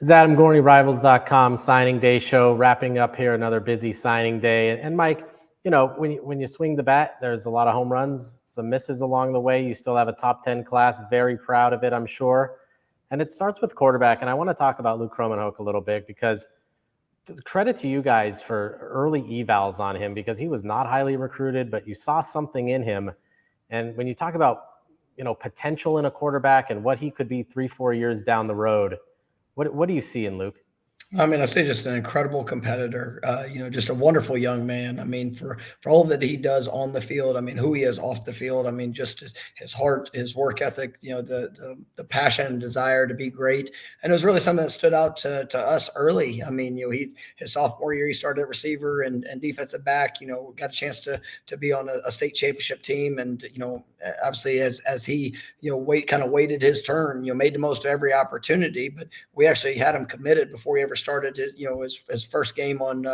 This is Adam Gorney, Rivals.com signing day show, wrapping up here another busy signing day. And Mike, you know, when you swing the bat, there's a lot of home runs, some misses along the way. You still have a top 10 class, very proud of it, I'm sure. And it starts with quarterback. And I want to talk about Luke Kromenhoek a little bit because credit to you guys for early evals on him because he was not highly recruited, but you saw something in him. And when you talk about, potential in a quarterback and what he could be 3-4 years down the road, what do you see in Luke? I mean, I say just an incredible competitor, just a wonderful young man. I mean, for all that he does on the field, I mean, who he is off the field, I mean, just his heart, his work ethic, the passion and desire to be great. And it was really something that stood out to us early. I mean, his sophomore year, he started at receiver and defensive back, got a chance to be on a state championship team. And, obviously as he, waited his turn, made the most of every opportunity, but we actually had him committed before he ever started his first game on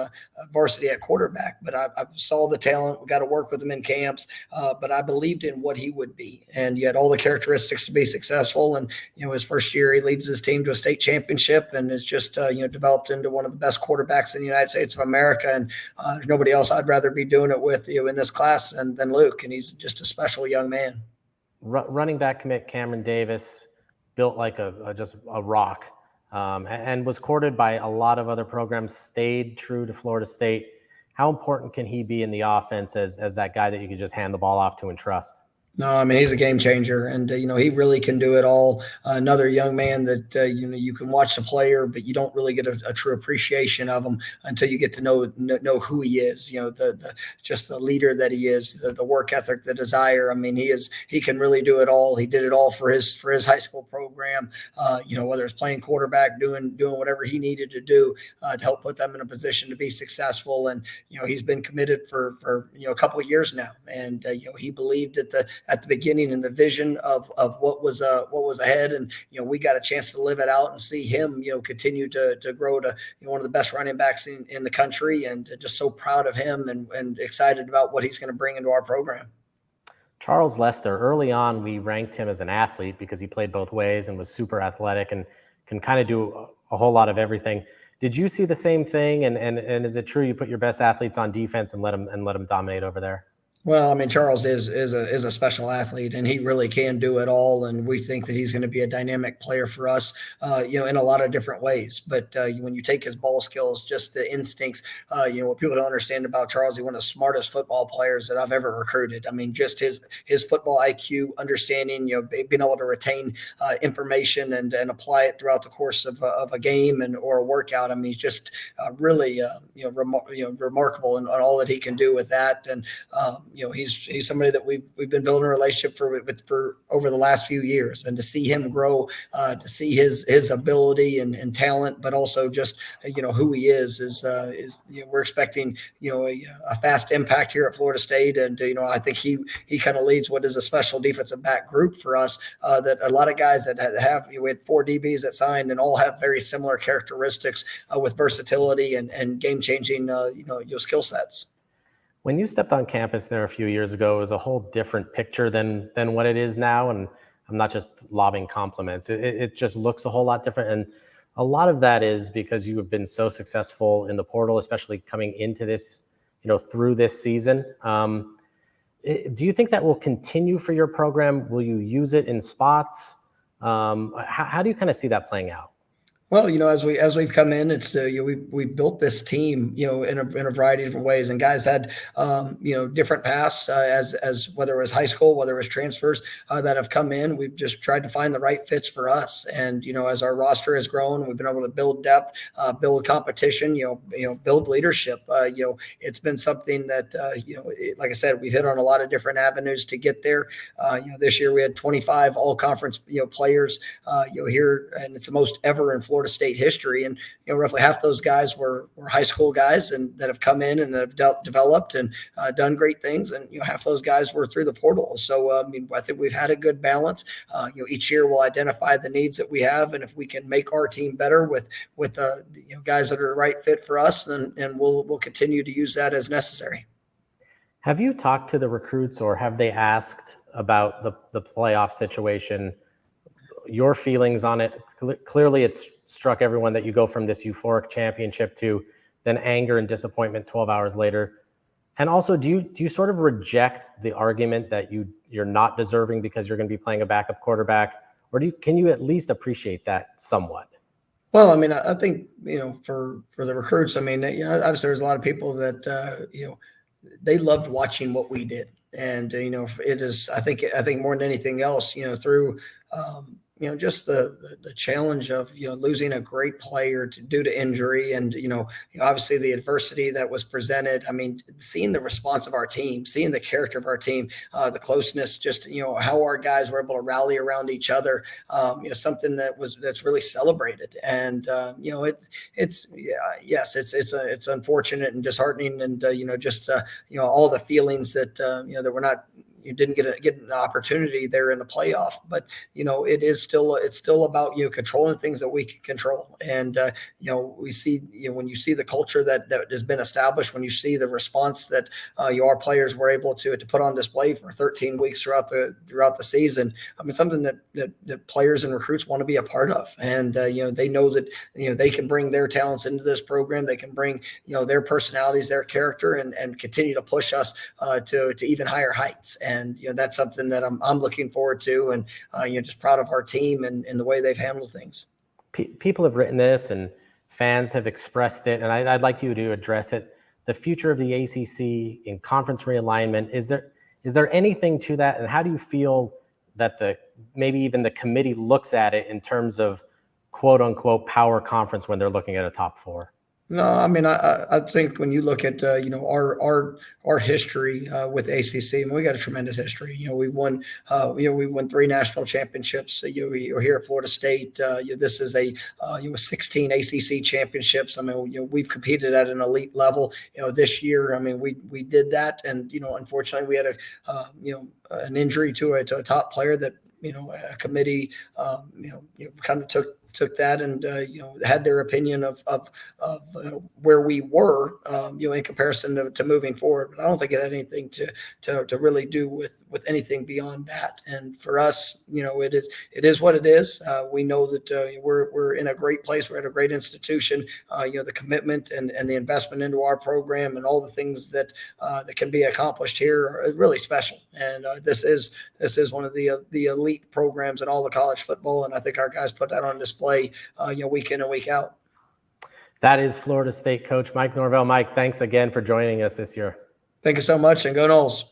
varsity at quarterback. But I saw the talent. We got to work with him in camps, but I believed in what he would be, and he had all the characteristics to be successful. And his first year, he leads his team to a state championship, and is just developed into one of the best quarterbacks in the United States of America. And there's nobody else I'd rather be doing it with in this class than Luke. And he's just a special young man. Running back commit Cameron Davis, built like just a rock. And was courted by a lot of other programs, stayed true to Florida State. How important can he be in the offense as that guy that you could just hand the ball off to and trust? No, I mean, he's a game changer, and he really can do it all. Another young man that you can watch the player, but you don't really get a true appreciation of him until you get to know who he is. Just the leader that he is, the work ethic, the desire. I mean, he can really do it all. He did it all for his high school program. Whether it's playing quarterback, doing whatever he needed to do to help put them in a position to be successful. And he's been committed for a couple of years now, and he believed at the beginning and the vision of what was ahead. And, we got a chance to live it out and see him, continue to grow to one of the best running backs in the country, and just so proud of him and excited about what he's going to bring into our program. Charles Lester, early on, we ranked him as an athlete because he played both ways and was super athletic and can kind of do a whole lot of everything. Did you see the same thing? And is it true you put your best athletes on defense and let them dominate over there? Well, I mean, Charles is a special athlete, and he really can do it all. And we think that he's going to be a dynamic player for us, in a lot of different ways. But when you take his ball skills, just the instincts, what people don't understand about Charles, he's one of the smartest football players that I've ever recruited. I mean, just his football IQ, understanding, being able to retain information and apply it throughout the course of a game or a workout. I mean, he's just really, remarkable in all that he can do with that. And he's somebody that we've been building a relationship for over the last few years, and to see him grow, to see his ability and talent, but also just who he is we're expecting a fast impact here at Florida State, and I think he kind of leads what is a special defensive back group for us, that a lot of guys that have we had 4 DBs that signed and all have very similar characteristics with versatility and game changing skill sets. When you stepped on campus there a few years ago, it was a whole different picture than what it is now. And I'm not just lobbing compliments. It just looks a whole lot different. And a lot of that is because you have been so successful in the portal, especially coming into this, through this season. Do you think that will continue for your program? Will you use it in spots? How do you kind of see that playing out? Well, as we've come in, it's we've built this team, in a variety of different ways, and guys had different paths as whether it was high school, whether it was transfers that have come in. We've just tried to find the right fits for us, and as our roster has grown, we've been able to build depth, build competition, build leadership. It's been something that like I said, we've hit on a lot of different avenues to get there. This year we had 25 all conference players here, and it's the most ever in Florida State history. And roughly half those guys were high school guys and that have come in and have developed and done great things, and half those guys were through the portal. So I think we've had a good balance. Each year we'll identify the needs that we have, and if we can make our team better with guys that are the right fit for us, and we'll continue to use that as necessary. Have you talked to the recruits, or have they asked about the playoff situation, your feelings on it? Clearly it's struck everyone that you go from this euphoric championship to then anger and disappointment 12 hours later? And also, do you sort of reject the argument that you're not deserving because you're going to be playing a backup quarterback, or can you at least appreciate that somewhat? Well, I mean, I think, for the recruits, I mean, obviously there's a lot of people that, they loved watching what we did. And, it is, I think more than anything else, through, just the challenge of, losing a great player due to injury and, obviously the adversity that was presented. I mean, seeing the response of our team, seeing the character of our team, the closeness, just, how our guys were able to rally around each other, something that's really celebrated. And, it's unfortunate and disheartening and, all the feelings that, that we're not, you didn't get an opportunity there in the playoff, but it's still about controlling things that we can control. And we see when you see the culture that has been established, when you see the response that our players were able to put on display for 13 weeks throughout the season. I mean, something that players and recruits want to be a part of, and they know that they can bring their talents into this program. They can bring their personalities, their character, and continue to push us to even higher heights. And that's something that I'm looking forward to, and just proud of our team and the way they've handled things. People have written this, and fans have expressed it, and I'd like you to address it. The future of the ACC in conference realignment, is there anything to that, and how do you feel that maybe even the committee looks at it in terms of quote unquote power conference when they're looking at a top four? No, I mean, I think when you look at our history with ACC, I mean, we got a tremendous history. We won 3 national championships. You're here at Florida State. This is 16 ACC championships. I mean, we've competed at an elite level. This year, I mean, we did that, and unfortunately, we had an injury to a top player that a committee kind of took that and had their opinion of where we were in comparison to moving forward. But I don't think it had anything to really do with anything beyond that. And for us, it is what it is. We know that we're in a great place. We're at a great institution. The commitment and the investment into our program and all the things that can be accomplished here are really special. And this is one of the elite programs in all of college football. And I think our guys put that on display week in and week out. That is Florida State coach Mike Norvell. Mike, thanks again for joining us this year. Thank you so much, and go Noles.